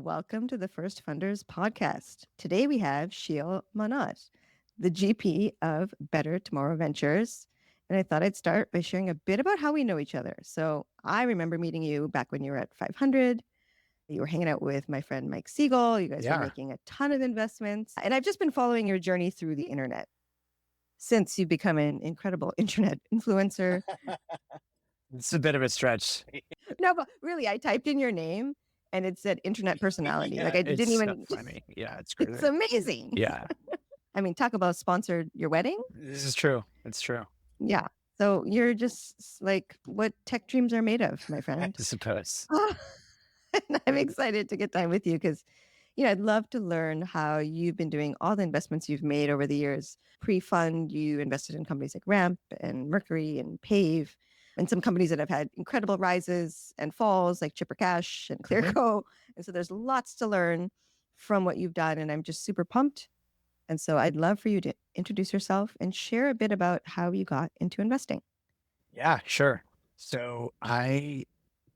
welcome to the First Funders podcast. Today we have Sheel, Mohnot, the GP of Better Tomorrow Ventures. And I thought I'd start by sharing a bit about how we know each other. So I remember meeting you back when you were at 500. You were hanging out with my friend Mike Siegel. You guys were making a ton of investments. And I've just been following your journey through the internet since you've become an incredible internet influencer. It's a bit of a stretch. No, but really, I typed in your name and it said internet personality. Like I didn't even. So funny. Yeah, it's crazy. It's amazing. Yeah, I mean, talk about sponsored your wedding. this is true. It's true. Yeah. So you're just like what tech dreams are made of, my friend. I suppose. And I'm excited to get time with you because, I'd love to learn how you've been doing all the investments you've made over the years. Pre-fund, you invested in companies like Ramp and Mercury and Pave, and some companies that have had incredible rises and falls like Chipper Cash and Clearco. And so there's lots to learn from what you've done. And I'm just super pumped. And so I'd love for you to introduce yourself and share a bit about how you got into investing. Yeah, sure. So I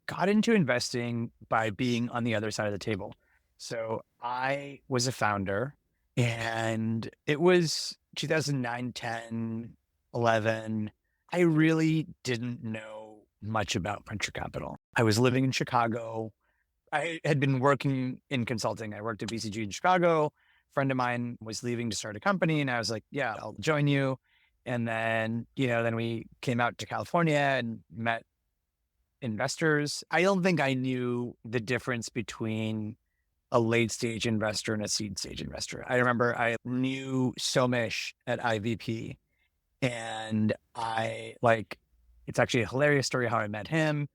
got into investing by being on the other side of the table. So I was a founder and it was 2009, 10, 11. I really didn't know much about venture capital. I was living in Chicago. I had been working in consulting. I worked at BCG in Chicago. A friend of mine was leaving to start a company and I was like, yeah, I'll join you. And then, then we came out to California and met investors. I don't think I knew the difference between a late stage investor and a seed stage investor. I remember I knew Somish at IVP and it's actually a hilarious story how I met him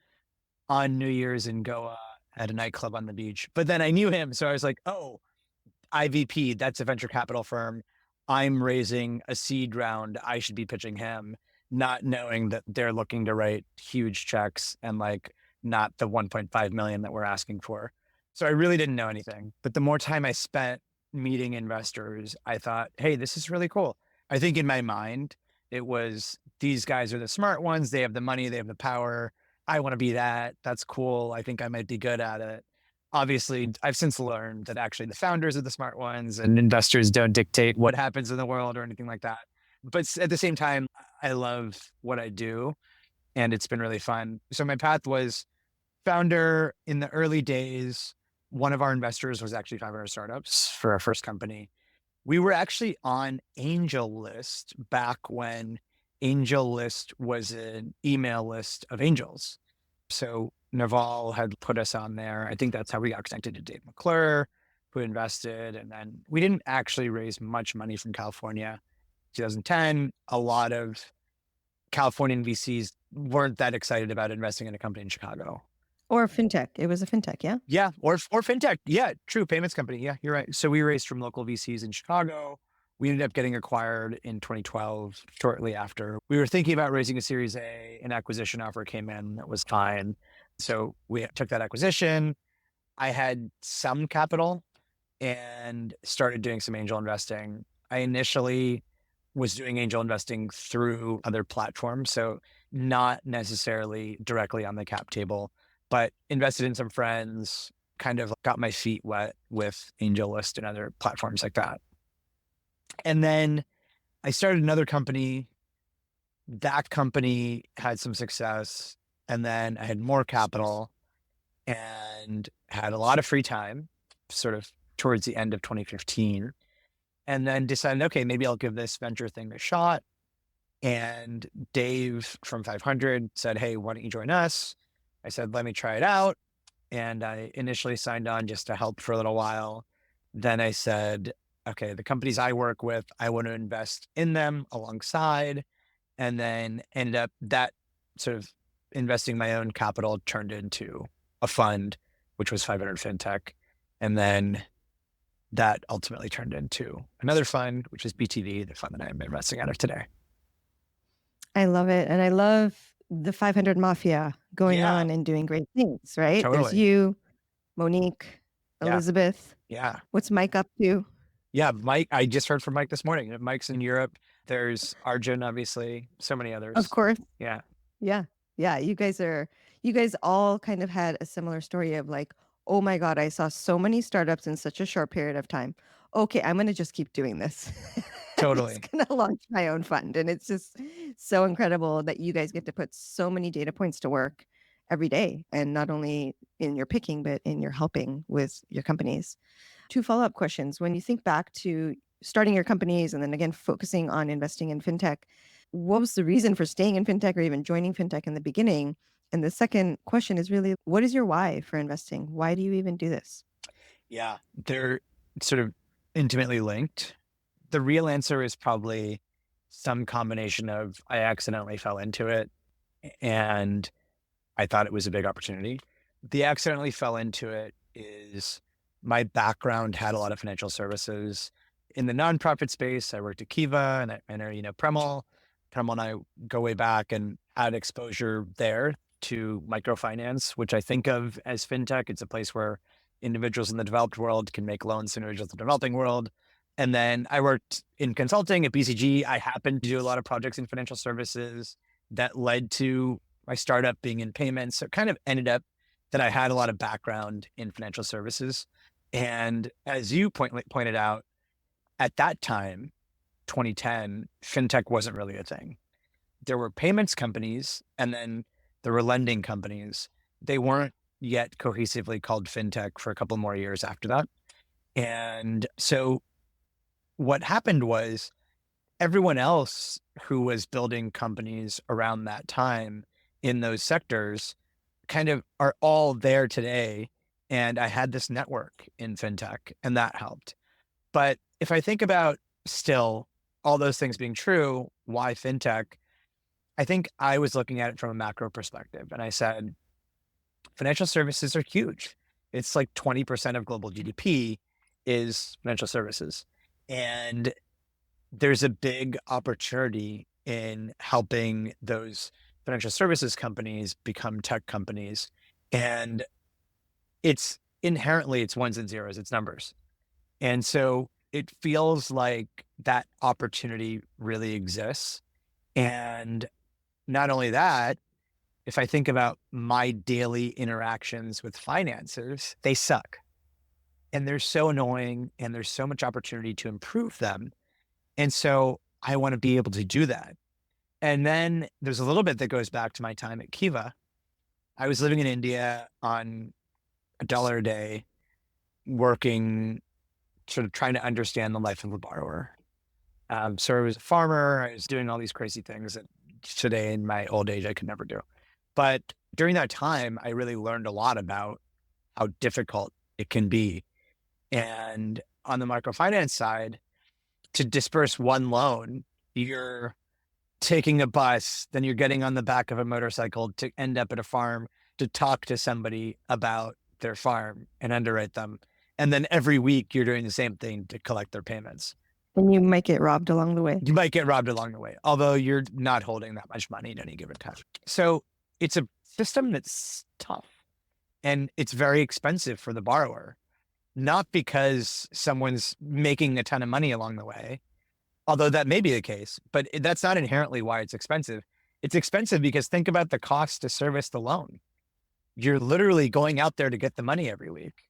on New Year's in Goa at a nightclub on the beach. But then I knew him. So I was like, oh, IVP, that's a venture capital firm. I'm raising a seed round. I should be pitching him, not knowing that they're looking to write huge checks and not the 1.5 million that we're asking for. So I really didn't know anything. But the more time I spent meeting investors, I thought, hey, this is really cool. I think in my mind, it was these guys are the smart ones. They have the money, they have the power. I want to be that. That's cool. I think I might be good at it. Obviously, I've since learned that actually the founders are the smart ones and investors don't dictate what happens in the world or anything like that. But at the same time, I love what I do and it's been really fun. So my path was founder in the early days. One of our investors was actually 500 Startups for our first company. We were actually on AngelList back when AngelList was an email list of angels. So Naval had put us on there. I think that's how we got connected to Dave McClure, who invested. And then we didn't actually raise much money from California. 2010, a lot of Californian VCs weren't that excited about investing in a company in Chicago. Or fintech. It was a fintech, yeah? Yeah, or fintech. Yeah, true. Payments company. Yeah, you're right. So we raised from local VCs in Chicago. We ended up getting acquired in 2012, shortly after. We were thinking about raising a Series A. An acquisition offer came in that was fine. So we took that acquisition. I had some capital and started doing some angel investing. I initially was doing angel investing through other platforms, so not necessarily directly on the cap table, but invested in some friends, kind of got my feet wet with AngelList and other platforms like that. And then I started another company. That company had some success. And then I had more capital and had a lot of free time, sort of towards the end of 2015. And then decided, okay, maybe I'll give this venture thing a shot. And Dave from 500 said, hey, why don't you join us? I said, let me try it out. And I initially signed on just to help for a little while. Then I said, okay, the companies I work with, I want to invest in them alongside. And then ended up that sort of investing my own capital turned into a fund, which was 500 FinTech. And then that ultimately turned into another fund, which is BTV, the fund that I'm investing out of today. I love it. And I love the 500 Mafia going on and doing great things, right? Totally. There's you, Monique, Elizabeth. Yeah. What's Mike up to? Yeah, Mike, I just heard from Mike this morning. Mike's in Europe. There's Arjun, obviously, so many others. Of course. Yeah. Yeah. You guys all kind of had a similar story of oh my God, I saw so many startups in such a short period of time. Okay, I'm going to just keep doing this. I'm just Totally. going to launch my own fund. And it's just so incredible that you guys get to put so many data points to work every day. And not only in your picking, but in your helping with your companies. Two follow-up questions. When you think back to starting your companies and then again focusing on investing in fintech, what was the reason for staying in fintech or even joining fintech in the beginning? And the second question is really, what is your why for investing? Why do you even do this? Yeah. They're sort of intimately linked. The real answer is probably some combination of I accidentally fell into it and I thought it was a big opportunity. The accidentally fell into it is my background had a lot of financial services. In the nonprofit space, I worked at Kiva and Premel. Premel and I go way back and had exposure there to microfinance, which I think of as fintech. It's a place where individuals in the developed world can make loans to individuals in the developing world. And then I worked in consulting at BCG. I happened to do a lot of projects in financial services that led to my startup being in payments. So it kind of ended up that I had a lot of background in financial services. And as you pointed out, at that time, 2010, fintech wasn't really a thing. There were payments companies and then there were lending companies. They weren't yet cohesively called fintech for a couple more years after that. And so what happened was everyone else who was building companies around that time in those sectors kind of are all there today. And I had this network in fintech and that helped. But if I think about still all those things being true, why fintech? I think I was looking at it from a macro perspective and I said, financial services are huge. It's like 20% of global GDP is financial services. And there's a big opportunity in helping those financial services companies become tech companies. And it's ones and zeros, it's numbers. And so it feels like that opportunity really exists. And not only that, if I think about my daily interactions with finances, they suck and they're so annoying and there's so much opportunity to improve them. And so I want to be able to do that. And then there's a little bit that goes back to my time at Kiva. I was living in India on $1 a day, working, sort of trying to understand the life of the borrower. So I was a farmer. I was doing all these crazy things that today in my old age I could never do. But during that time, I really learned a lot about how difficult it can be. And on the microfinance side, to disperse one loan, you're taking a bus, then you're getting on the back of a motorcycle to end up at a farm to talk to somebody about their farm and underwrite them. And then every week you're doing the same thing to collect their payments. And you might get robbed along the way. You might get robbed along the way, although you're not holding that much money at any given time. So it's a system that's tough and it's very expensive for the borrower, not because someone's making a ton of money along the way, although that may be the case, but that's not inherently why it's expensive. It's expensive because think about the cost to service the loan. You're literally going out there to get the money every week.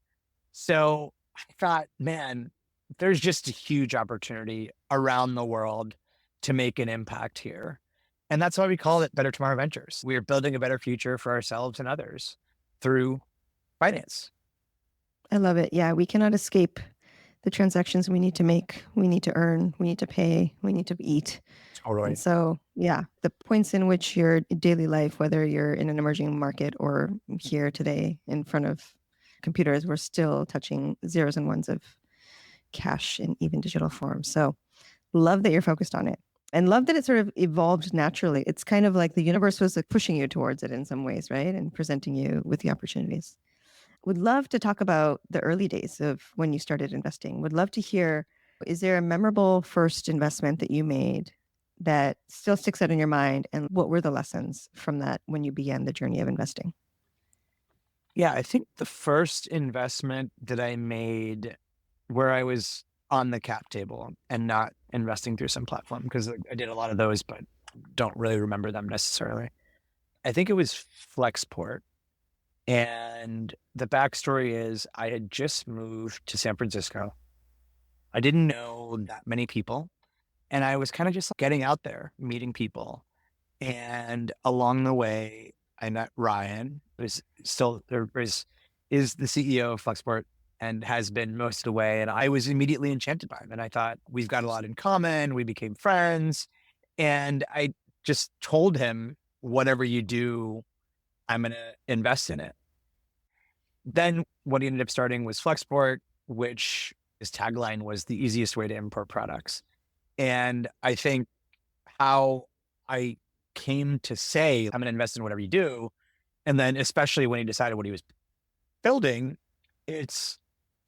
So I thought, man, there's just a huge opportunity around the world to make an impact here. And that's why we call it Better Tomorrow Ventures. We are building a better future for ourselves and others through finance. I love it. Yeah, we cannot escape the transactions we need to make. We need to earn, we need to pay, we need to eat. And Totally. so, yeah, the points in which your daily life, whether you're in an emerging market or here today in front of computers, we're still touching zeros and ones of cash in even digital form. So, love that you're focused on it and love that it sort of evolved naturally. It's kind of like the universe was like pushing you towards it in some ways, right? And presenting you with the opportunities. Would love to talk about the early days of when you started investing. Would love to hear, is there a memorable first investment that you made that still sticks out in your mind? And what were the lessons from that when you began the journey of investing? Yeah, I think the first investment that I made where I was on the cap table and not investing through some platform, because I did a lot of those, but don't really remember them necessarily. I think it was Flexport. And the backstory is I had just moved to San Francisco. I didn't know that many people. And I was kind of just getting out there, meeting people. And along the way, I met Ryan, who's still there is the CEO of Flexport and has been most of the way. And I was immediately enchanted by him. And I thought, we've got a lot in common. We became friends. And I just told him, whatever you do, I'm going to invest in it. Then what he ended up starting was Flexport, which his tagline was the easiest way to import products. And I think how I came to say, I'm going to invest in whatever you do. And then, especially when he decided what he was building, it's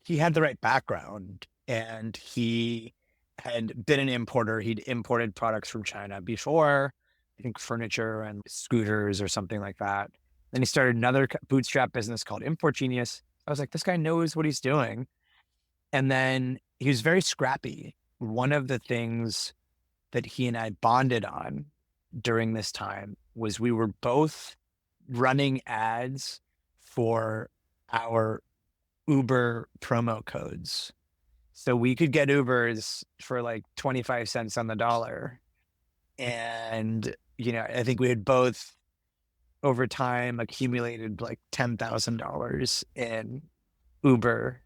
he had the right background and he had been an importer. He'd imported products from China before, I think furniture and scooters or something like that. Then he started another bootstrap business called Import Genius. I was like, this guy knows what he's doing. And then he was very scrappy. One of the things that he and I bonded on during this time was we were both running ads for our Uber promo codes. So we could get Ubers for like 25 cents on the dollar. And, I think we had both over time accumulated like $10,000 in Uber.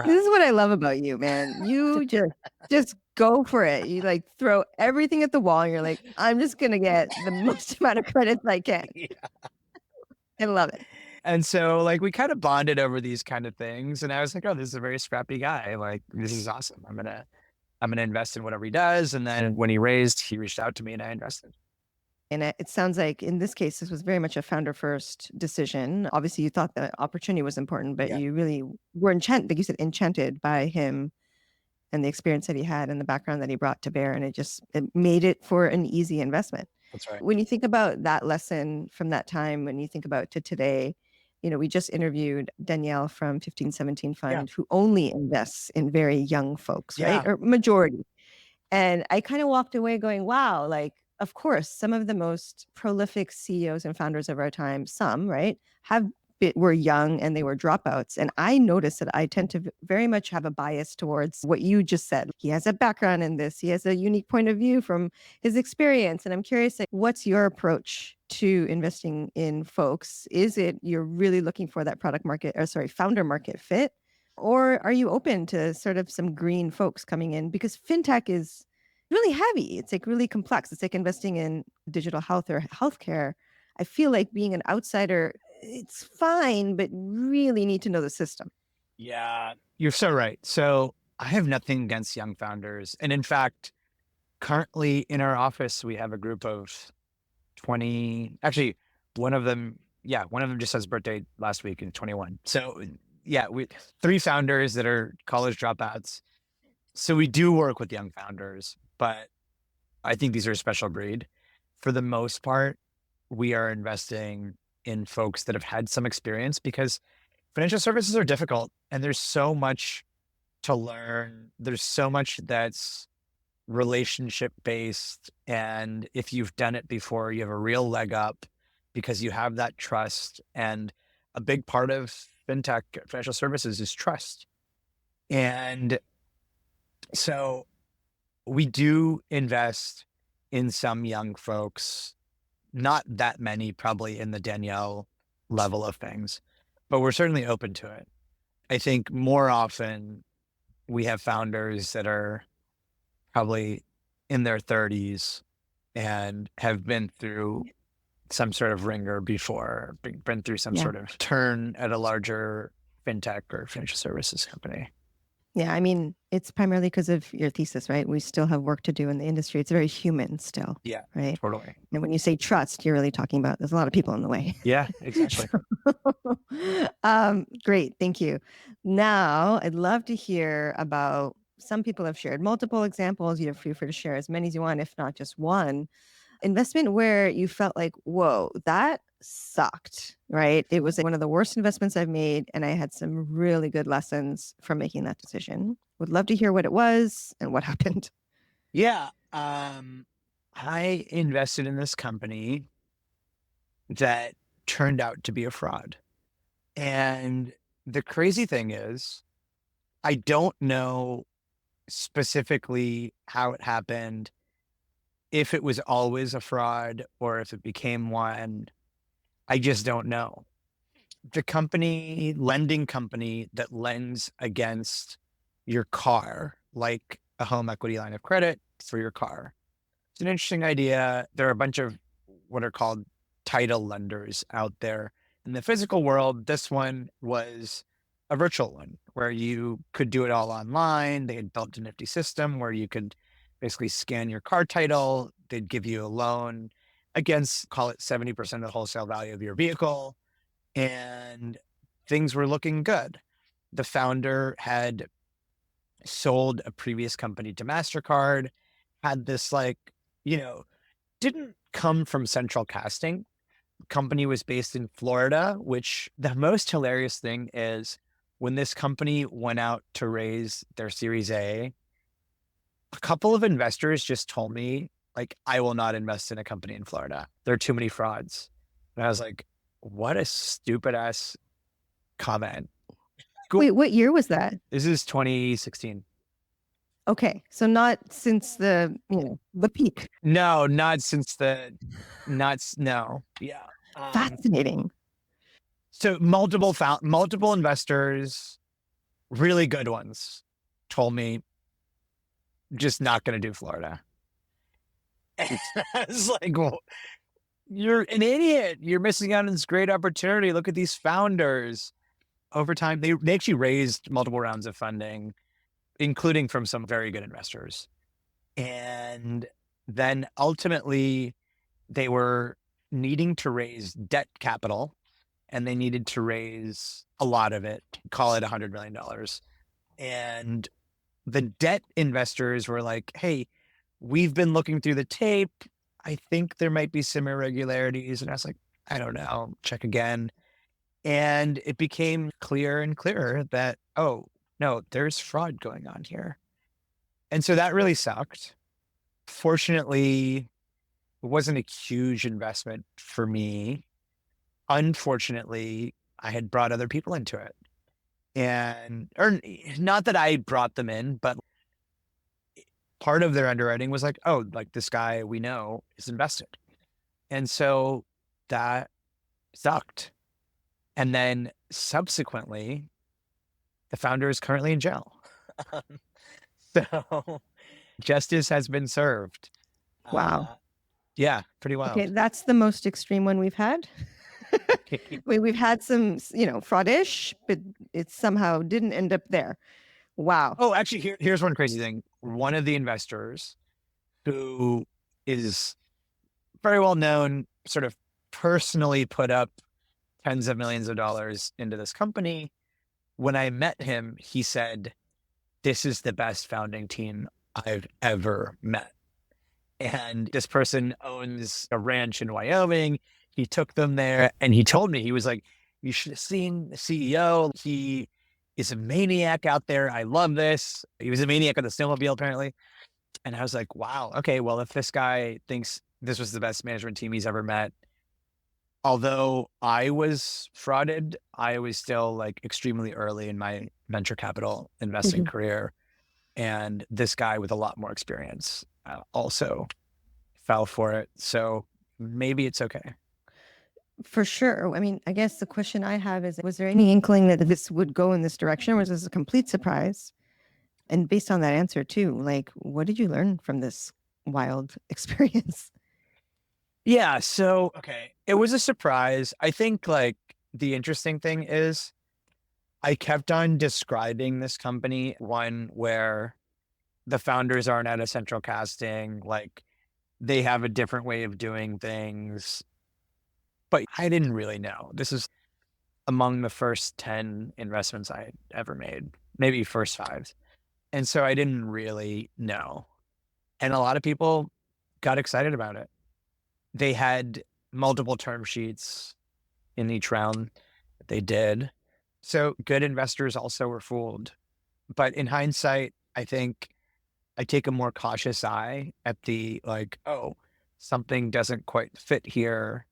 This is what I love about you, man. You just go for it. You like throw everything at the wall and you're like, I'm just gonna get the most amount of credits I can. Yeah. I love it. And so like we kind of bonded over these kind of things. And I was like, oh, this is a very scrappy guy. Like, this is awesome. I'm gonna invest in whatever he does. And then when he reached out to me and I invested. And it sounds like in this case, this was very much a founder first decision. Obviously, you thought the opportunity was important, but Yeah. you really were enchanted, like you said, enchanted by him and the experience that he had and the background that he brought to bear. And it made it for an easy investment. That's right. When you think about that lesson from that time, when you think about to today, we just interviewed Danielle from 1517 Yeah. Fund, who only invests in very young folks, right? Yeah. Or majority. And I kind of walked away going, wow, like, of course, some of the most prolific CEOs and founders of our time, some, right, were young and they were dropouts. And I noticed that I tend to very much have a bias towards what you just said. He has a background in this. He has a unique point of view from his experience. And I'm curious, like, what's your approach to investing in folks? Is it you're really looking for that founder market fit? Or are you open to sort of some green folks coming in? Because fintech is really heavy. It's like really complex. It's like investing in digital health or healthcare. I feel like being an outsider, it's fine, but really need to know the system. Yeah. You're so right. So I have nothing against young founders. And in fact, currently in our office, we have a group of 20, actually, one of them just had his birthday last week in 21. So yeah, we 3 founders that are college dropouts. So we do work with young founders, but I think these are a special breed. For the most part, we are investing in folks that have had some experience because financial services are difficult and there's so much to learn. There's so much that's relationship based. And if you've done it before, you have a real leg up because you have that trust. And a big part of fintech financial services is trust. And so we do invest in some young folks, not that many, probably in the Danielle level of things, but we're certainly open to it. I think more often we have founders that are probably in their 30s and have been through some sort of ringer before, been through some Yeah. sort of turn at a larger fintech or financial services company. Yeah. I mean, it's primarily because of your thesis, right? We still have work to do in the industry. It's very human still. Yeah, right. totally. And when you say trust, you're really talking about there's a lot of people in the way. Yeah, exactly. Great. Thank you. Now, I'd love to hear about some people have shared multiple examples. You feel free to share as many as you want, if not just one investment where you felt like, whoa, that sucked, right? It was one of the worst investments I've made. And I had some really good lessons from making that decision. Would love to hear what it was and what happened. Yeah. I invested in this company that turned out to be a fraud. And the crazy thing is, I don't know specifically how it happened, if it was always a fraud or if it became one. I just don't know. The company, lending company that lends against your car, like a home equity line of credit for your car. It's an interesting idea. There are a bunch of what are called title lenders out there. In the physical world, this one was a virtual one where you could do it all online. They had built a nifty system where you could basically scan your car title. They'd give you a loan against, call it 70% of the wholesale value of your vehicle. And things were looking good. The founder had sold a previous company to MasterCard, had this like, you know, didn't come from central casting. Company was based in Florida, which the most hilarious thing is when this company went out to raise their Series a couple of investors just told me, like, I will not invest in a company in Florida. There are too many frauds. And I was like, what a stupid ass comment. Cool. Wait, what year was that? This is 2016. Okay, so not since the peak. No, not since no. Yeah. Um, Fascinating. so multiple investors, really good ones, told me just not going to do Florida. And I was like, well, you're an idiot. You're missing out on this great opportunity. Look at these founders. Over time, they actually raised multiple rounds of funding, including from some very good investors. And then ultimately, they were needing to raise debt capital and they needed to raise a lot of it, call it $100 million. And the debt investors were like, hey, we've been looking through the tape. I think there might be some irregularities. And I was like, I don't know, check again. And it became clearer and clearer that, oh, no, there's fraud going on here. And so that really sucked. Fortunately, it wasn't a huge investment for me. Unfortunately, I had brought other people into it. And, or not that I brought them in, but part of their underwriting was like, oh, like this guy we know is invested. And so that sucked. And then subsequently, the founder is currently in jail. So justice has been served. Wow. Yeah, pretty Okay, wild. that's the most extreme one we've had. We've had some, fraudish, but it somehow didn't end up there. Wow. Oh, actually, here's one crazy thing. One of the investors who is very well known, sort of personally put up tens of millions of dollars into this company. When I met him, he said, this is the best founding team I've ever met. And this person owns a ranch in Wyoming. He took them there and he told me, he was like, you should have seen the CEO. He is a maniac out there. I love this. He was a maniac on the snowmobile, apparently. And I was like, wow, okay, well, if this guy thinks this was the best management team he's ever met, although I was frauded, I was still like extremely early in my venture capital investing Mhm. career. And this guy with a lot more experience also fell for it. So maybe it's okay. For sure. I mean, I guess the question I have is, was there any inkling that this would go in this direction, or was this a complete surprise? And based on that answer too, like, what did you learn from this wild experience? Yeah. So, okay. It was a surprise. I think like the interesting thing is I kept on describing this company, one where the founders aren't at a central casting, like they have a different way of doing things. But I didn't really know. This is among the first 10 investments I ever made, maybe first five. And so I didn't really know. And a lot of people got excited about it. They had multiple term sheets in each round that they did. So good investors also were fooled. But in hindsight, I think I take a more cautious eye at the like, oh, something doesn't quite fit here.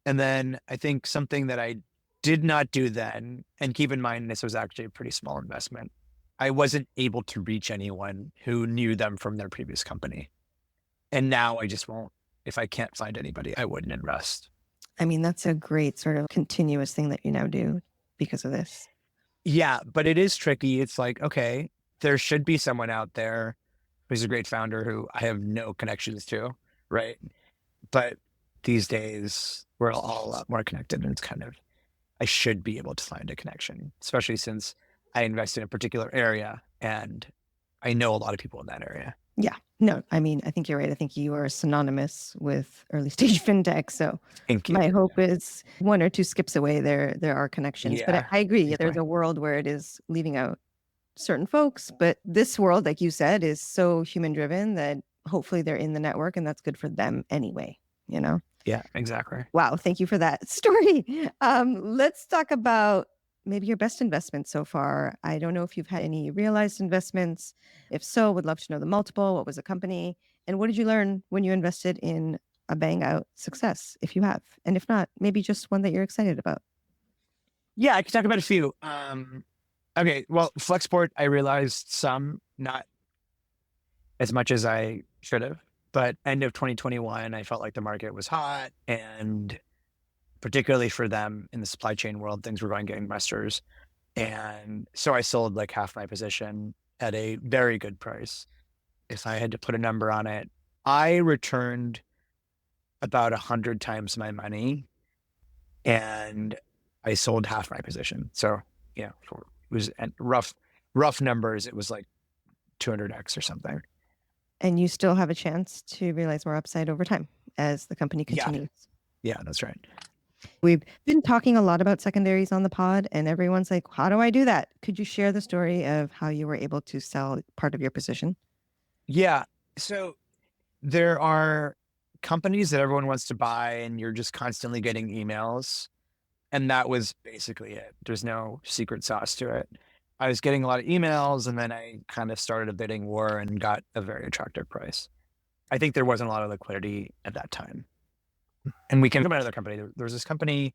And then I think something that I did not do then, and keep in mind, this was actually a pretty small investment. I wasn't able to reach anyone who knew them from their previous company. And now I just won't. If I can't find anybody, I wouldn't invest. I mean, that's a great sort of continuous thing that you now do because of this. Yeah, but it is tricky. It's like, okay, there should be someone out there who's a great founder who I have no connections to, right? But these days, we're all a lot more connected, and it's kind of, I should be able to find a connection, especially since I invest in a particular area and I know a lot of people in that area. Yeah. No, I mean, I think you're right. I think you are synonymous with early stage fintech. So Thank you. my hope is one or two skips away there are connections. But Yeah, I agree. There's definitely. a world where it is leaving out certain folks, but this world, like you said, is so human driven that hopefully they're in the network and that's good for them anyway, you know? Yeah, exactly. Wow, thank you for that story. Let's talk about maybe your best investment so far. I don't know if you've had any realized investments. If so, would love to know the multiple. What was the company? And what did you learn when you invested in a bang out success, if you have? And if not, maybe just one that you're excited about. Yeah, I can talk about a few. Okay, well, Flexport, I realized some, not as much as I should have, but end of 2021, I felt like the market was hot, and particularly for them in the supply chain world, things were going gangbusters. And so I sold like half my position at a very good price. If I had to put a number on it, I returned about 100 times my money, and I sold half my position. So, yeah, it was rough numbers. It was like 200x or something. And you still have a chance to realize more upside over time as the company Yeah. continues. Yeah, that's right. We've been talking a lot about secondaries on the pod, and everyone's like, how do I do that? Could you share the story of how you were able to sell part of your position? Yeah. So there are companies that everyone wants to buy, and you're just constantly getting emails. And that was basically it. There's no secret sauce to it. I was getting a lot of emails, and then I kind of started a bidding war and got a very attractive price. I think there wasn't a lot of liquidity at that time. And we can talk about another company. There was this company,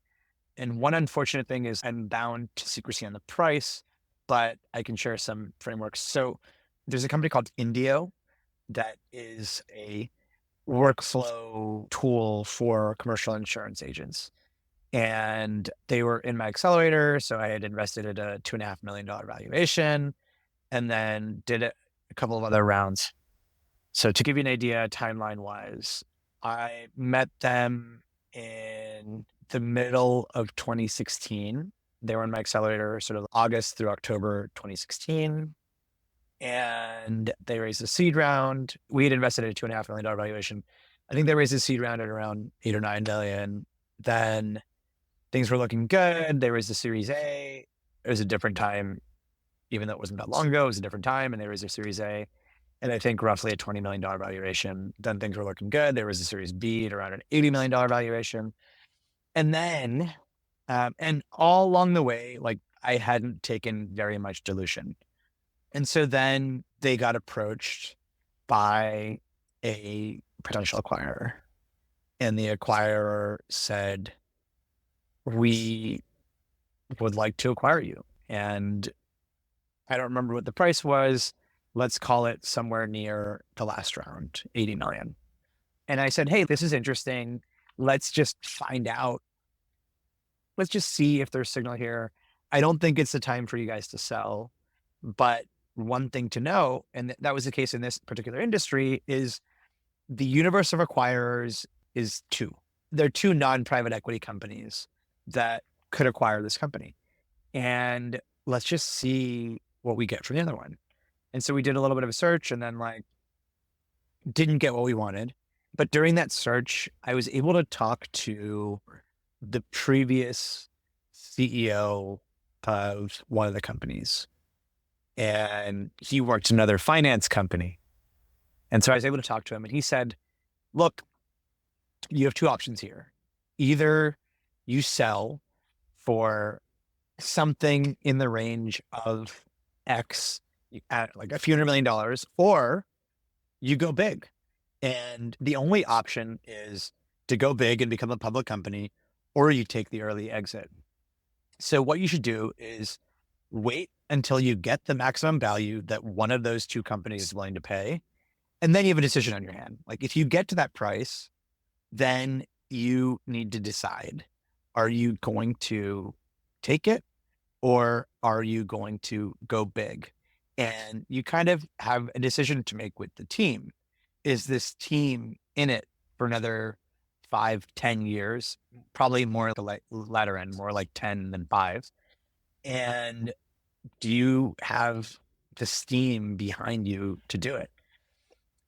and one unfortunate thing is I'm bound to secrecy on the price, but I can share some frameworks. So there's a company called Indio that is a workflow tool for commercial insurance agents. And they were in my accelerator. So I had invested at a $2.5 million valuation, and then did a couple of other rounds. So to give you an idea, timeline wise, I met them in the middle of 2016. They were in my accelerator sort of August through October 2016. And they raised a seed round. We had invested at a $2.5 million valuation. I think they raised a seed round at around 8 or 9 million. Then things were looking good. They raised a Series A. It was a different time, even though it wasn't that long ago. It was a different time, and they raised a Series A, and I think roughly a $20 million valuation. Then things were looking good. There was a Series B at around an $80 million valuation, and then, and all along the way, like I hadn't taken very much dilution, and so then they got approached by a potential acquirer, and the acquirer said, "We would like to acquire you." And I don't remember what the price was. Let's call it somewhere near the last round, 80 million. And I said, "Hey, this is interesting. Let's just find out. Let's just see if there's signal here. I don't think it's the time for you guys to sell. But one thing to know, and that was the case in this particular industry, is the universe of acquirers is two. There are two non-private equity companies that could acquire this company. And let's just see what we get from the other one." And so we did a little bit of a search, and then like didn't get what we wanted. But during that search, I was able to talk to the previous CEO of one of the companies. And he worked in another finance company. And so I was able to talk to him, and he said, "Look, you have two options here. Either you sell for something in the range of X, at like a few $100 million, or you go big. And the only option is to go big and become a public company, or you take the early exit." So what you should do is wait until you get the maximum value that one of those two companies is willing to pay. And then you have a decision on your hand. Like if you get to that price, then you need to decide, are you going to take it or are you going to go big? And you kind of have a decision to make with the team. Is this team in it for another 5, 10 years? Probably more like latter end, more like 10 than 5. And do you have the steam behind you to do it?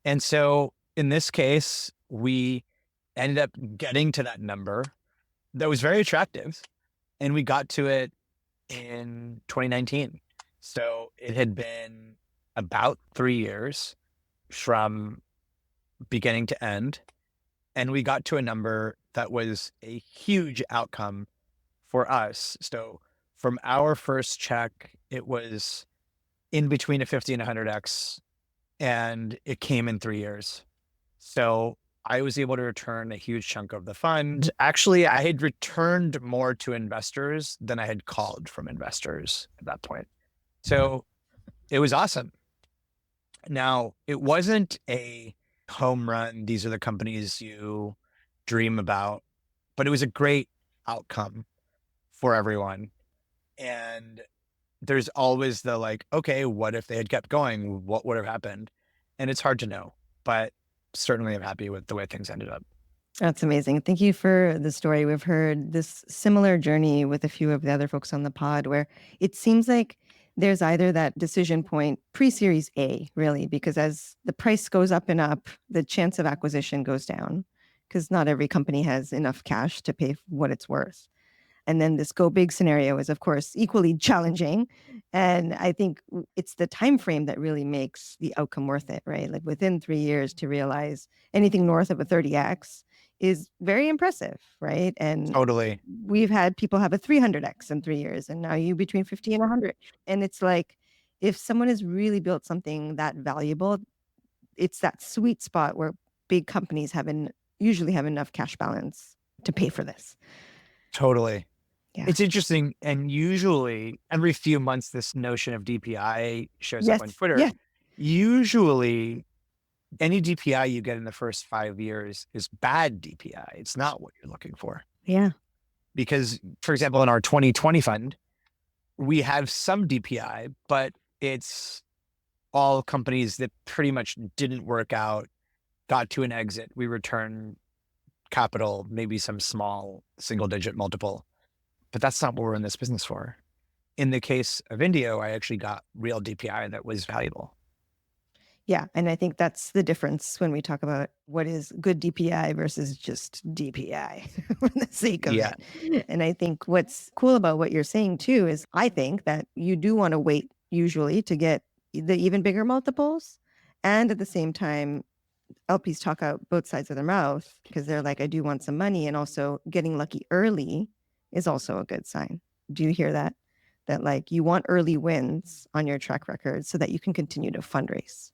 And so in this case, we ended up getting to that number that was very attractive. And we got to it in 2019. So it had been about 3 years from beginning to end. And we got to a number that was a huge outcome for us. So from our first check, it was in between a 50 and 100x, and it came in 3 years. So I was able to return a huge chunk of the fund. Actually, I had returned more to investors than I had called from investors at that point. So it was awesome. Now, it wasn't a home run. These are the companies you dream about, but it was a great outcome for everyone. And there's always the like, okay, what if they had kept going? What would have happened? And it's hard to know, but certainly I'm happy with the way things ended up. That's amazing. Thank you for the story. We've heard this similar journey with a few of the other folks on the pod where it seems like there's either that decision point pre-series A, really, because as the price goes up and up, the chance of acquisition goes down because not every company has enough cash to pay what it's worth. And then this go big scenario is, of course, equally challenging. And I think it's the time frame that really makes the outcome worth it, right? Like within 3 years to realize anything north of a 30x is very impressive, right? And Totally. we've had people have a 300x in 3 years, and now you between 50 and 100. And it's like, if someone has really built something that valuable, it's that sweet spot where big companies usually have enough cash balance to pay for this. Totally. Yeah. It's interesting. And usually every few months, this notion of DPI shows up on Yes. Twitter. Yeah. Usually any DPI you get in the first 5 years is bad DPI. It's not what you're looking for. Yeah. Because, for example, in our 2020 fund, we have some DPI, but it's all companies that pretty much didn't work out, got to an exit. We return capital, maybe some small single digit multiple, but that's not what we're in this business for. In the case of Indio, I actually got real DPI that was valuable. Yeah. And I think that's the difference when we talk about what is good DPI versus just DPI for the sake of Yeah, it. And I think what's cool about what you're saying too is I think that you do want to wait usually to get the even bigger multiples. And at the same time, LPs talk out both sides of their mouth because they're like, I do want some money. And also getting lucky early is also a good sign. Do you hear that? That like you want early wins on your track record so that you can continue to fundraise.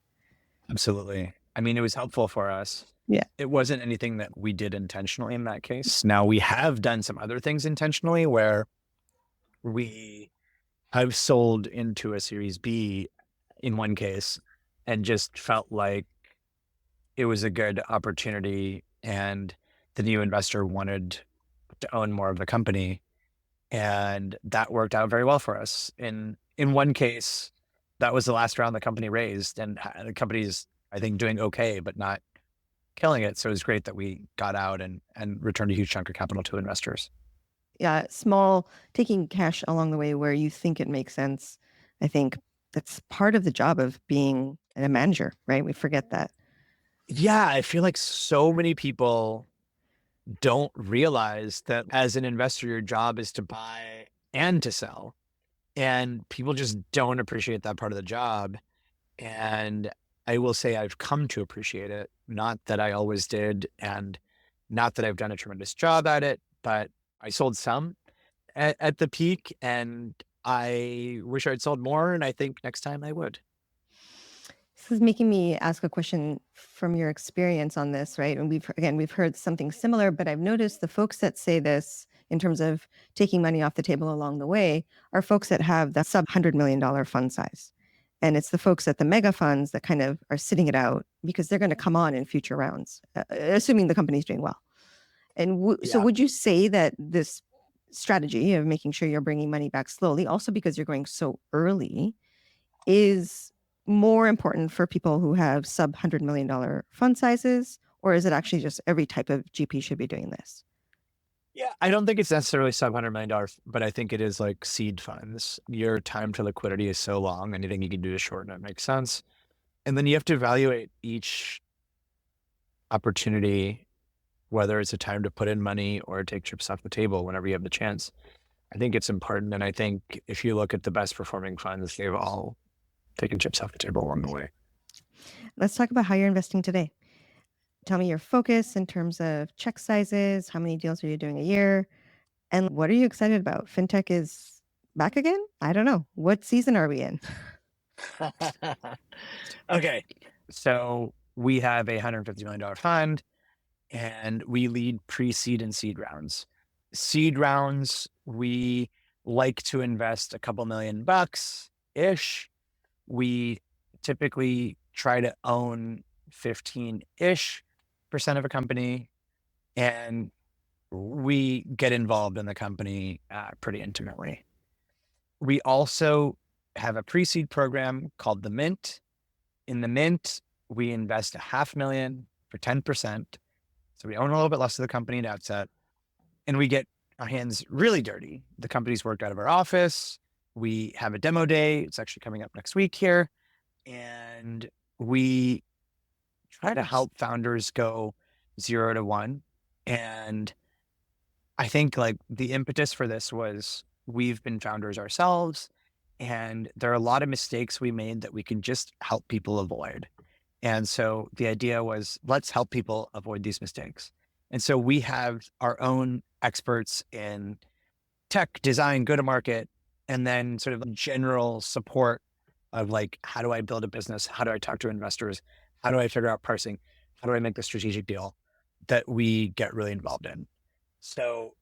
absolutely. I mean, it was helpful for us. Yeah. It wasn't anything that we did intentionally in that case. Now, we have done some other things intentionally where we have sold into a Series B in one case and just felt like it was a good opportunity and the new investor wanted to own more of the company. And that worked out very well for us. In one case, that was the last round the company raised, and the company's, I think, doing okay, but not killing it. So it was great that we got out and returned a huge chunk of capital to investors. Yeah. Small, taking cash along the way where you think it makes sense. I think that's part of the job of being a manager, right? We forget that. Yeah, I feel like so many people don't realize that as an investor, your job is to buy and to sell. And people just don't appreciate that part of the job. And I will say I've come to appreciate it. Not that I always did, and not that I've done a tremendous job at it, but I sold some at the peak, and I wish I'd sold more. And I think next time I would. This is making me ask a question from your experience on this, right? And we've heard something similar, but I've noticed the folks that say this in terms of taking money off the table along the way are folks that have that sub $100 million fund size. And it's the folks at the mega funds that kind of are sitting it out because they're going to come on in future rounds, assuming the company's doing well. And so Yeah. would you say that this strategy of making sure you're bringing money back slowly, also because you're going so early, is more important for people who have sub $100 million fund sizes? Or is it actually just every type of GP should be doing this? Yeah, I don't think it's necessarily sub $100 million, but I think it is like seed funds. Your time to liquidity is so long. Anything you can do to shorten it makes sense. And then you have to evaluate each opportunity, whether it's a time to put in money or take chips off the table whenever you have the chance. I think it's important. And I think if you look at the best performing funds, they've all taken chips off the table along the way. Let's talk about how you're investing today. Tell me your focus in terms of check sizes. How many deals are you doing a year? And what are you excited about? Fintech is back again? I don't know. What season are we in? Okay. So we have a $150 million fund and we lead pre-seed and seed rounds. Seed rounds, we like to invest a couple $1 million ish. We typically try to own 15-ish% of a company, and we get involved in the company pretty intimately. We also have a pre-seed program called the Mint. In the Mint, we invest $500,000 for 10%. So we own a little bit less of the company at outset, and we get our hands really dirty. The company's worked out of our office. We have a demo day. It's actually coming up next week here. And we try to help founders go 0 to 1. And I think like the impetus for this was we've been founders ourselves, and there are a lot of mistakes we made that we can just help people avoid. And so the idea was, let's help people avoid these mistakes. And so we have our own experts in tech, design, go-to-market, and then sort of general support of like, how do I build a business? How do I talk to investors? How do I figure out pricing? How do I make the strategic deal that we get really involved in? So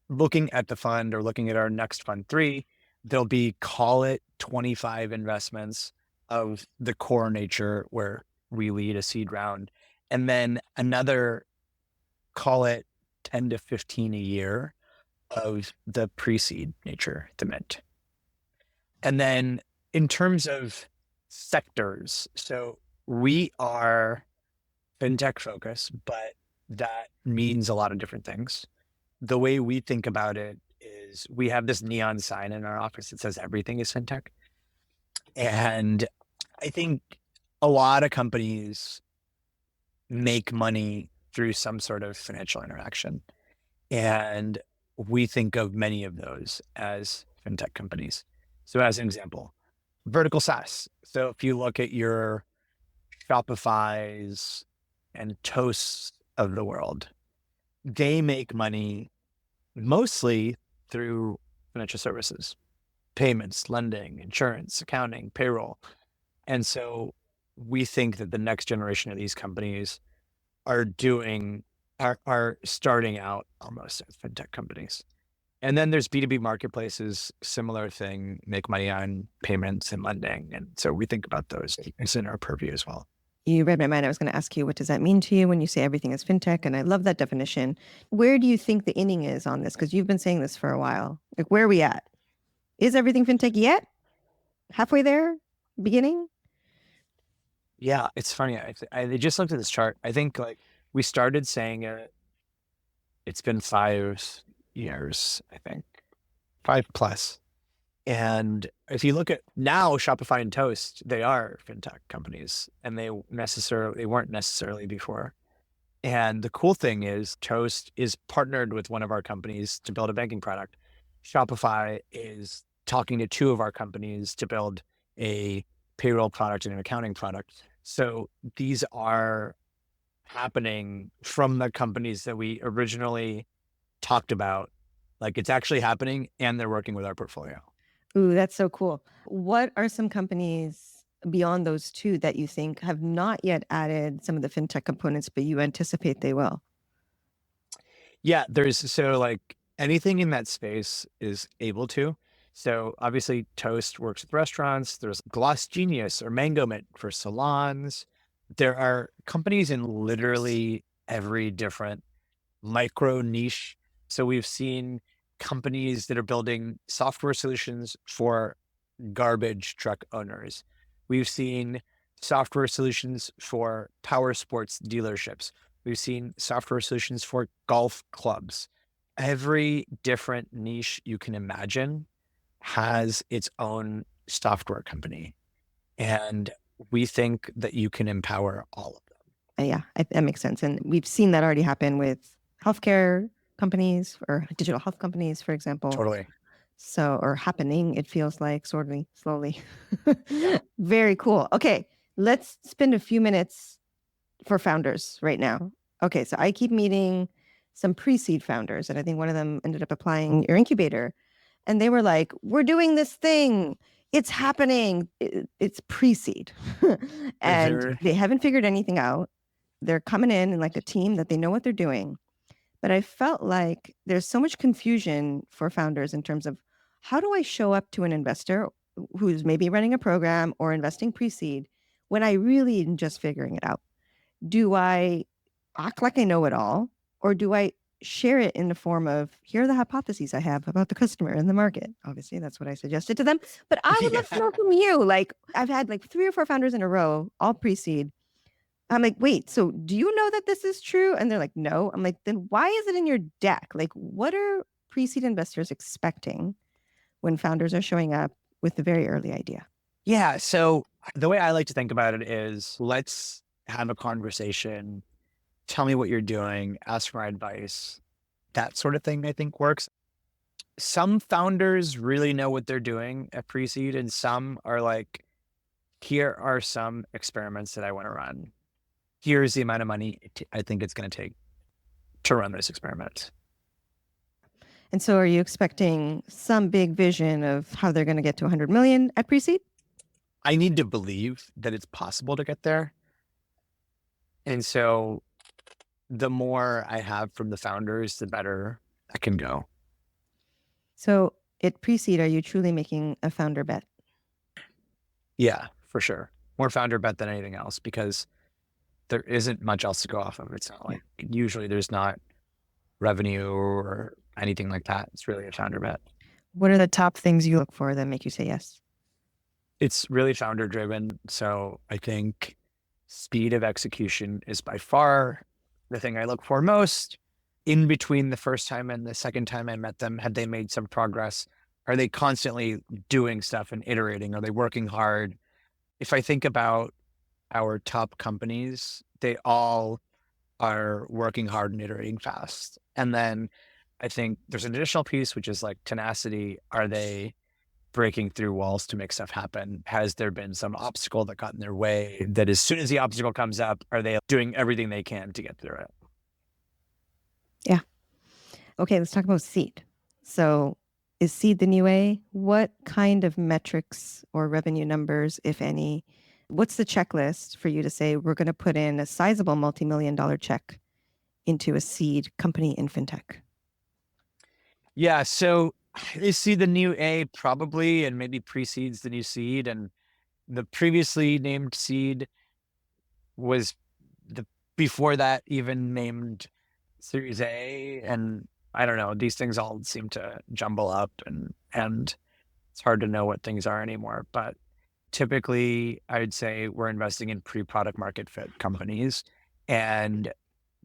looking at the fund or looking at our next fund 3, there'll be, call it 25 investments of the core nature where we lead a seed round. And then another, call it 10 to 15 a year of the pre-seed nature, the Mint. And then in terms of sectors, so we are fintech focused, but that means a lot of different things. The way we think about it is we have this neon sign in our office that says everything is fintech. And I think a lot of companies make money through some sort of financial interaction. And we think of many of those as fintech companies. So as an example, vertical SaaS. So if you look at your Shopify's and Toasts of the world, they make money mostly through financial services, payments, lending, insurance, accounting, payroll. And so we think that the next generation of these companies are starting out almost as fintech companies. And then there's B2B marketplaces, similar thing, make money on payments and lending. And so we think about those as in our purview as well. You read my mind. I was going to ask you, what does that mean to you when you say everything is fintech? And I love that definition. Where do you think the inning is on this? Because you've been saying this for a while. Like, where are we at? Is everything fintech yet? Halfway there? Beginning? Yeah, it's funny. I just looked at this chart. I think like we started saying it, it's been 5 years, I think, 5 plus. And if you look at now, Shopify and Toast, they are fintech companies, and they weren't necessarily before. And the cool thing is Toast is partnered with one of our companies to build a banking product. Shopify is talking to 2 of our companies to build a payroll product and an accounting product. So these are happening from the companies that we originally talked about. Like it's actually happening, and they're working with our portfolio. Ooh, that's so cool. What are some companies beyond those 2 that you think have not yet added some of the fintech components, but you anticipate they will? Yeah, there's so like anything in that space is able to. So obviously Toast works with restaurants. There's Gloss Genius or Mango Mint for salons. There are companies in literally every different micro niche. So we've seen companies that are building software solutions for garbage truck owners. We've seen software solutions for power sports dealerships. We've seen software solutions for golf clubs. Every different niche you can imagine has its own software company. And we think that you can empower all of them. Yeah, that makes sense. And we've seen that already happen with healthcare companies or digital health companies, for example. Totally. So, or happening, it feels like sort of slowly. Yeah. Very cool. Okay, let's spend a few minutes for founders right now. Okay, so I keep meeting some pre-seed founders, and I think one of them ended up applying your incubator, and they were like, "We're doing this thing. It's happening. It's pre-seed," and They're, they haven't figured anything out. They're coming in like a team that they know what they're doing. But I felt like there's so much confusion for founders in terms of how do I show up to an investor who's maybe running a program or investing pre-seed when I really am just figuring it out? Do I act like I know it all, or do I share it in the form of here are the hypotheses I have about the customer and the market? Obviously, that's what I suggested to them. But I would love to yeah. know from you. Like I've had like 3 or 4 founders in a row, all pre-seed. I'm like, wait, so do you know that this is true? And they're like, no. I'm like, then why is it in your deck? Like, what are pre-seed investors expecting when founders are showing up with a very early idea? Yeah. So the way I like to think about it is let's have a conversation. Tell me what you're doing. Ask for my advice. That sort of thing, I think works. Some founders really know what they're doing at pre-seed, and some are like, here are some experiments that I want to run. Here's the amount of money I think it's going to take to run those experiments. And so are you expecting some big vision of how they're going to get to 100 million at pre-seed? I need to believe that it's possible to get there. And so the more I have from the founders, the better I can go. So at pre-seed, are you truly making a founder bet? Yeah, for sure. More founder bet than anything else because there isn't much else to go off of. It's not Yeah. like usually there's not revenue or anything like that. It's really a founder bet. What are the top things you look for that make you say yes? It's really founder driven. So I think speed of execution is by far the thing I look for most. In between the first time and the second time I met them, had they made some progress? Are they constantly doing stuff and iterating? Are they working hard? If I think about our top companies, they all are working hard and iterating fast. And then I think there's an additional piece, which is like tenacity. Are they breaking through walls to make stuff happen? Has there been some obstacle that got in their way that as soon as the obstacle comes up, are they doing everything they can to get through it? Yeah. Okay, let's talk about seed. So is seed the new A? What kind of metrics or revenue numbers, if any, what's the checklist for you to say we're going to put in a sizable multi-million dollar check into a seed company in fintech? Yeah. So is seed the new A? Probably, and maybe precedes the new seed. And the previously named seed was the before that even named Series A. And I don't know, these things all seem to jumble up and it's hard to know what things are anymore. But typically I'd say we're investing in pre-product market fit companies. And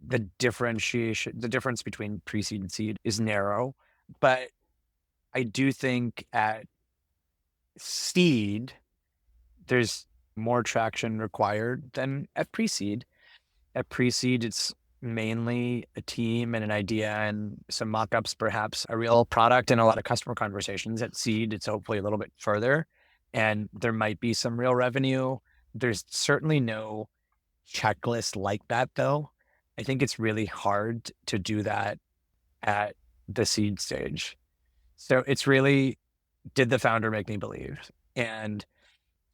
the difference between pre-seed and seed is narrow. But I do think at seed, there's more traction required than at pre-seed. At pre-seed, it's mainly a team and an idea and some mock-ups, perhaps a real product and a lot of customer conversations. At seed, it's hopefully a little bit further and there might be some real revenue. There's certainly no checklist like that though. I think it's really hard to do that at the seed stage. So it's really, did the founder make me believe? And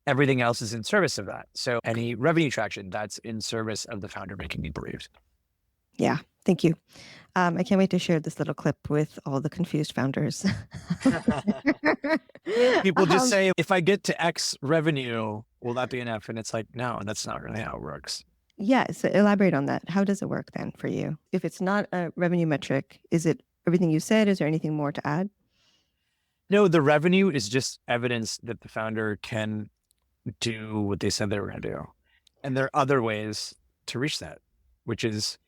everything else is in service of that. So any revenue traction, that's in service of the founder making me believe. Yeah. Thank you. I can't wait to share this little clip with all the confused founders. People just um, say, if I get to X revenue, will that be enough? And it's like, no, that's not really how it works. yeah, so elaborate on that. How does it work then for you? If it's not a revenue metric, is it everything you said? Is there anything more to add? No, the revenue is just evidence that the founder can do what they said they were going to do. And there are other ways to reach that, which is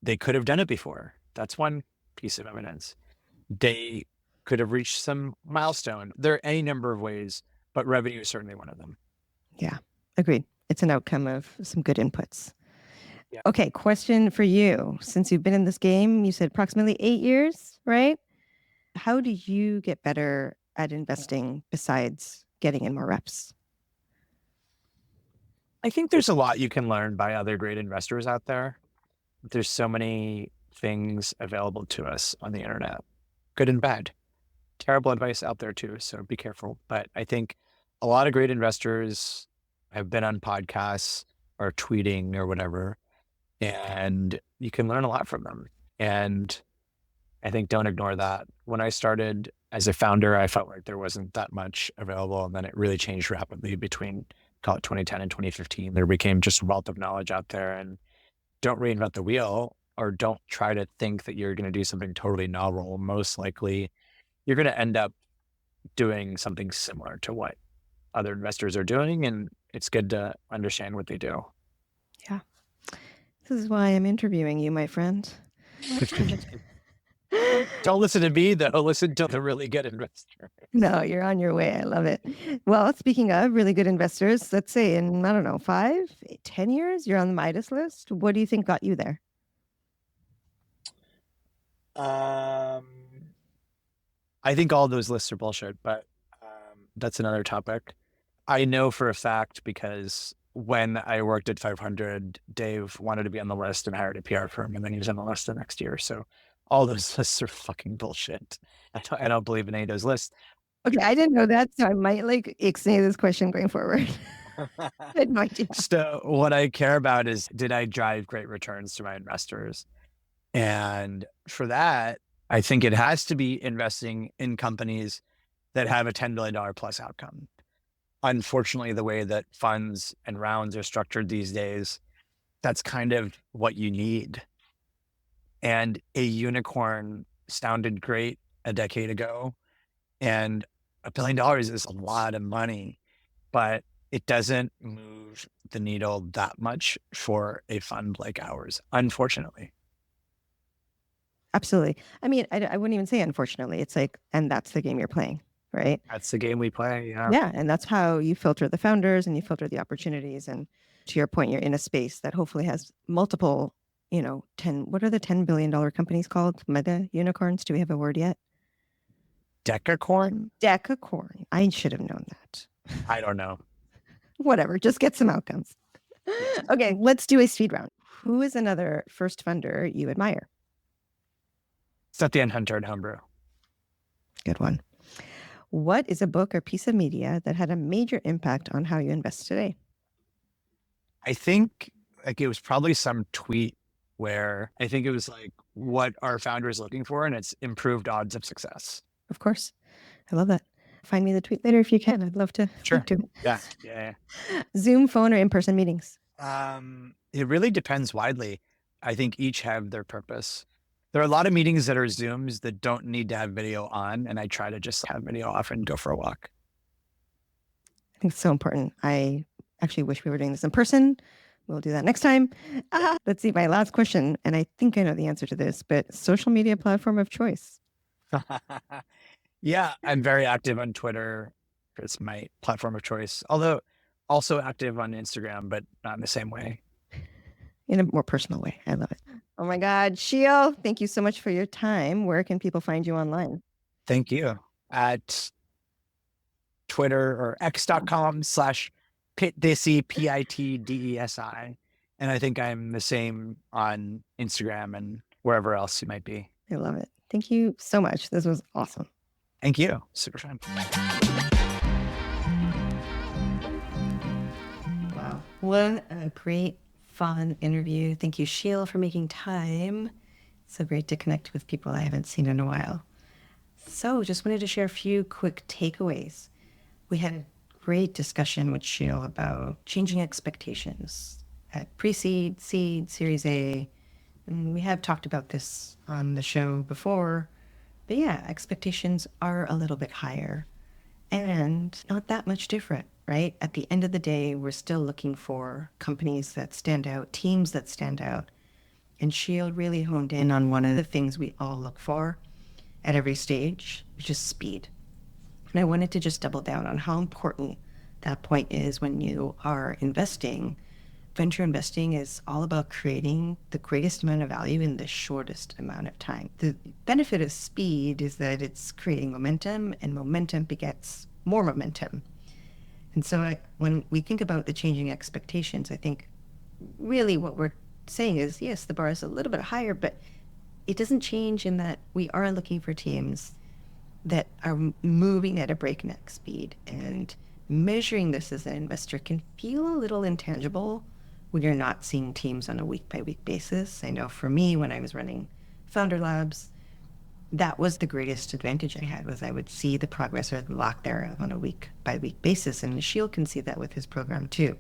they could have done it before. That's one piece of evidence. They could have reached some milestone. There are any number of ways, but revenue is certainly one of them. Yeah, agreed. It's an outcome of some good inputs. Yeah. Okay, question for you. Since you've been in this game, you said approximately 8 years, right? How do you get better at investing besides getting in more reps? I think there's a lot you can learn by other great investors out there. There's so many things available to us on the internet, good and bad. Terrible advice out there too, so be careful. But I think a lot of great investors have been on podcasts or tweeting or whatever, and you can learn a lot from them. And I think don't ignore that. When I started as a founder, I felt like there wasn't that much available, and then it really changed rapidly between, call it 2010 and 2015. There became just a wealth of knowledge out there, and don't reinvent the wheel, or don't try to think that you're going to do something totally novel. Most likely, you're going to end up doing something similar to what other investors are doing, and it's good to understand what they do. Yeah. This is why I'm interviewing you, my friend. Don't listen to me, though. Listen to the really good investor. No, you're on your way. I love it. Well, speaking of really good investors, let's say in, I don't know, 5, 10 years, you're on the Midas list. What do you think got you there? I think all those lists are bullshit, but that's another topic. I know for a fact because when I worked at 500, Dave wanted to be on the list and hired a PR firm, and then he was on the list the next year. So all those lists are fucking bullshit. I don't believe in any of those lists. Okay, I didn't know that, so I might like ixnay this question going forward. I had no idea. So what I care about is, did I drive great returns to my investors? And for that, I think it has to be investing in companies that have a $10 billion plus outcome. Unfortunately, the way that funds and rounds are structured these days, that's kind of what you need. And a unicorn sounded great a decade ago, and $1 billion is a lot of money, but it doesn't move the needle that much for a fund like ours, unfortunately. Absolutely. I mean, I wouldn't even say unfortunately. It's like, and that's the game you're playing, right? That's the game we play. Yeah. Yeah. And that's how you filter the founders and you filter the opportunities. And to your point, you're in a space that hopefully has multiple, 10, what are the $10 billion companies called? Mega unicorns? Do we have a word yet? Decacorn? Decacorn. I should have known that. I don't know. Whatever. Just get some outcomes. Okay. Let's do a speed round. Who is another first funder you admire? Satyan Hunter and Homebrew. Good one. What is a book or piece of media that had a major impact on how you invest today? I think like it was probably some tweet where I think it was like what our founder is looking for, and it's improved odds of success. Of course. I love that. Find me the tweet later if you can. I'd love to link to it. Yeah. Zoom, phone, or in-person meetings? It really depends widely. I think each have their purpose. There are a lot of meetings that are Zooms that don't need to have video on, and I try to just have video off and go for a walk. I think it's so important. I actually wish we were doing this in person. We'll do that next time. Let's see, my last question, and I think I know the answer to this, but social media platform of choice. Yeah, I'm very active on Twitter. It's my platform of choice, although also active on Instagram, but not in the same way. In a more personal way. I love it. Oh my God. Sheel, thank you so much for your time. Where can people find you online? Thank you. At Twitter or x.com/pitdesi, PITDESI. And I think I'm the same on Instagram and wherever else you might be. I love it. Thank you so much. This was awesome. Thank you. Super fun. Wow. What a great, fun interview. Thank you, Sheel, for making time. So great to connect with people I haven't seen in a while. So just wanted to share a few quick takeaways. We had a great discussion with Sheel about changing expectations at pre-seed, seed, Series A. And we have talked about this on the show before. But yeah, expectations are a little bit higher and not that much different, right? At the end of the day, we're still looking for companies that stand out, teams that stand out. And Shield really honed in on one of the things we all look for at every stage, which is speed. And I wanted to just double down on how important that point is when you are investing. Venture investing is all about creating the greatest amount of value in the shortest amount of time. The benefit of speed is that it's creating momentum, and momentum begets more momentum. And so when we think about the changing expectations, I think really what we're saying is, yes, the bar is a little bit higher, but it doesn't change in that we are looking for teams that are moving at a breakneck speed. And measuring this as an investor can feel a little intangible when you're not seeing teams on a week by week basis. I know for me, when I was running Founder Labs, that was the greatest advantage I had, was I would see the progress or the lack thereof on a week by week basis. And Sheel can see that with his program too.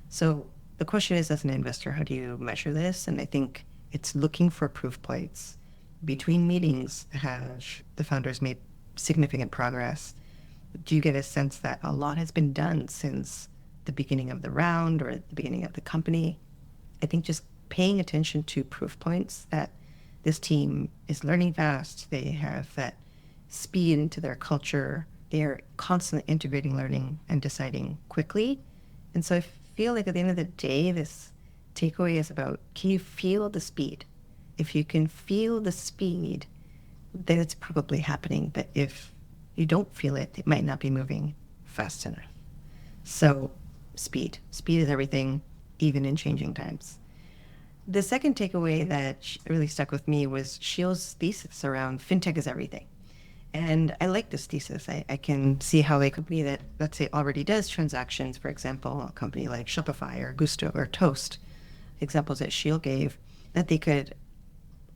So the question is, as an investor, how do you measure this? And I think it's looking for proof points. Between meetings, have the founders made significant progress? Do you get a sense that a lot has been done since the beginning of the round or the beginning of the company? I think just paying attention to proof points that this team is learning fast, they have that speed into their culture, they're constantly integrating learning and deciding quickly. And so I feel like at the end of the day, this takeaway is about, can you feel the speed? If you can feel the speed, then it's probably happening. But if you don't feel it, it might not be moving fast enough. So speed is everything, even in changing times. The second takeaway that really stuck with me was Sheel's thesis around fintech is everything. And I like this thesis. I can see how a company that, let's say, already does transactions, for example, a company like Shopify or Gusto or Toast, examples that Sheel gave, that they could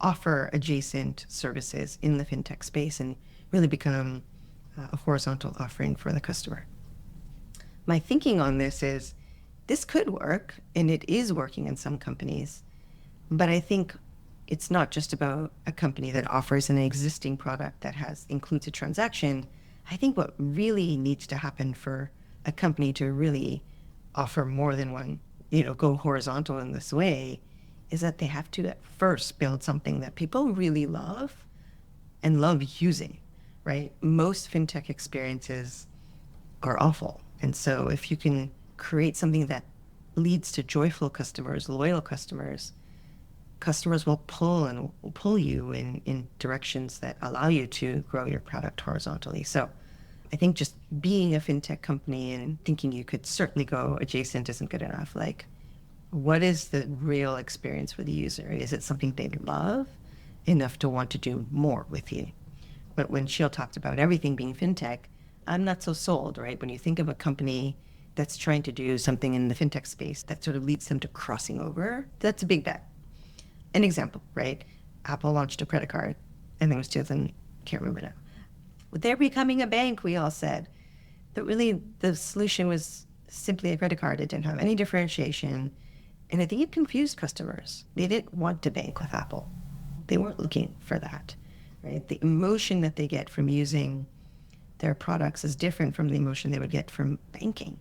offer adjacent services in the fintech space and really become a horizontal offering for the customer. My thinking on this is, this could work, and it is working in some companies, but I think it's not just about a company that offers an existing product that includes a transaction. I think what really needs to happen for a company to really offer more than one, go horizontal in this way, is that they have to at first build something that people really love and love using, right? Most fintech experiences are awful. And so if you can create something that leads to joyful customers, loyal customers, customers will pull you in directions that allow you to grow your product horizontally. So I think just being a fintech company and thinking you could certainly go adjacent isn't good enough. Like, what is the real experience for the user? Is it something they love enough to want to do more with you? But when Sheel talked about everything being fintech, I'm not so sold, right? When you think of a company that's trying to do something in the fintech space that sort of leads them to crossing over, that's a big bet. An example, right? Apple launched a credit card. I think it was 2000, can't remember now. They're becoming a bank, we all said. But really, the solution was simply a credit card. It didn't have any differentiation. And I think it confused customers. They didn't want to bank with Apple. They weren't looking for that, right? The emotion that they get from using their products is different from the emotion they would get from banking.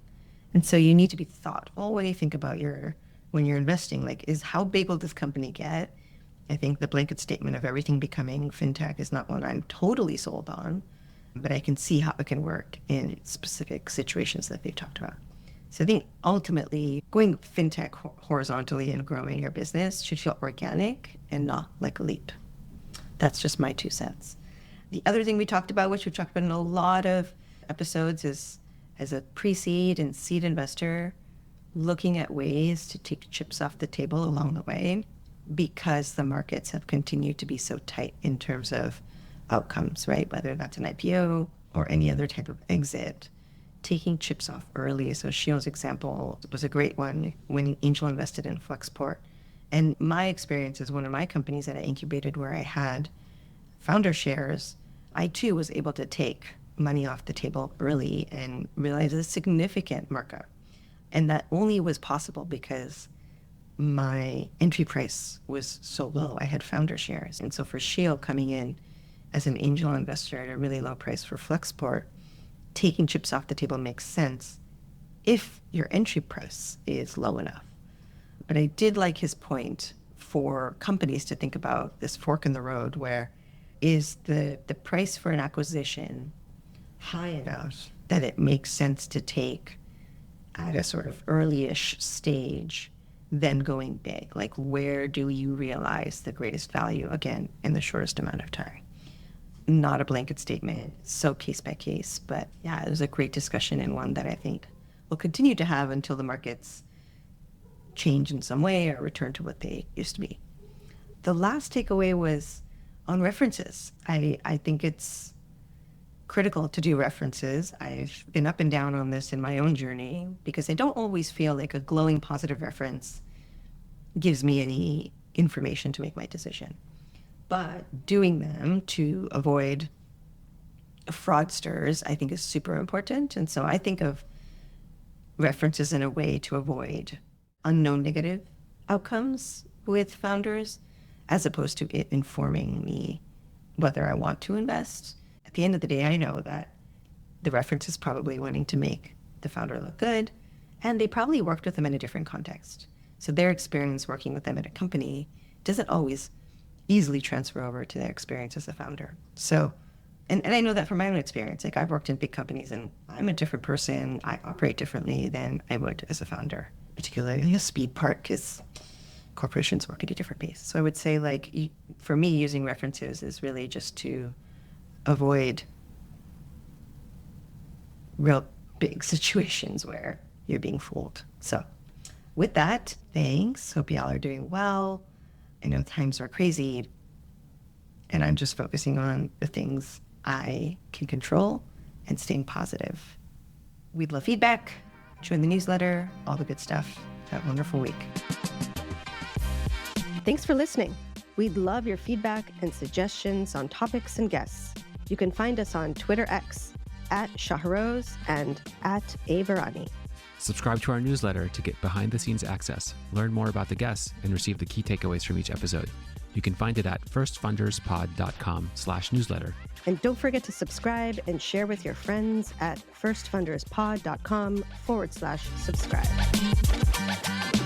And so you need to be thoughtful when you think about when you're investing, like, is how big will this company get? I think the blanket statement of everything becoming fintech is not one I'm totally sold on, but I can see how it can work in specific situations that they've talked about. So I think ultimately going fintech horizontally and growing your business should feel organic and not like a leap. That's just my 2 cents. The other thing we talked about, which we've talked about in a lot of episodes, is as a pre-seed and seed investor, looking at ways to take chips off the table along the way, because the markets have continued to be so tight in terms of outcomes, right? Whether that's an IPO or any other type of exit, taking chips off early. So Sheel's example was a great one when Angel invested in Flexport And my experience is one of my companies that I incubated where I had founder shares, I too was able to take money off the table early and realize a significant markup. And that only was possible because my entry price was so low. I had founder shares. And so for Sheel coming in as an angel investor at a really low price for Flexport, taking chips off the table makes sense if your entry price is low enough. But I did like his point for companies to think about this fork in the road where is the price for an acquisition high enough that it makes sense to take at a sort of early-ish stage, then going big? Like, where do you realize the greatest value, again, in the shortest amount of time? Not a blanket statement, so case by case. But yeah, it was a great discussion and one that I think we'll continue to have until the markets change in some way or return to what they used to be. The last takeaway was on references. I think it's critical to do references. I've been up and down on this in my own journey because I don't always feel like a glowing positive reference gives me any information to make my decision. But doing them to avoid fraudsters, I think, is super important. And so I think of references in a way to avoid unknown negative outcomes with founders, as opposed to it informing me whether I want to invest. At the end of the day, I know that the reference is probably wanting to make the founder look good, and they probably worked with them in a different context. So their experience working with them at a company doesn't always easily transfer over to their experience as a founder. So, and I know that from my own experience. Like, I've worked in big companies and I'm a different person. I operate differently than I would as a founder, particularly a speed part, because corporations work at a different pace. So I would say, like, for me, using references is really just to avoid real big situations where you're being fooled. So with that, thanks. Hope y'all are doing well. I know times are crazy, and I'm just focusing on the things I can control and staying positive. We'd love feedback. Join the newsletter, all the good stuff. Have a wonderful week. Thanks for listening. We'd love your feedback and suggestions on topics and guests. You can find us on Twitter X @Shahroz and @Averani. Subscribe to our newsletter to get behind-the-scenes access, learn more about the guests, and receive the key takeaways from each episode. You can find it at firstfunderspod.com/newsletter. And don't forget to subscribe and share with your friends at firstfunderspod.com/subscribe.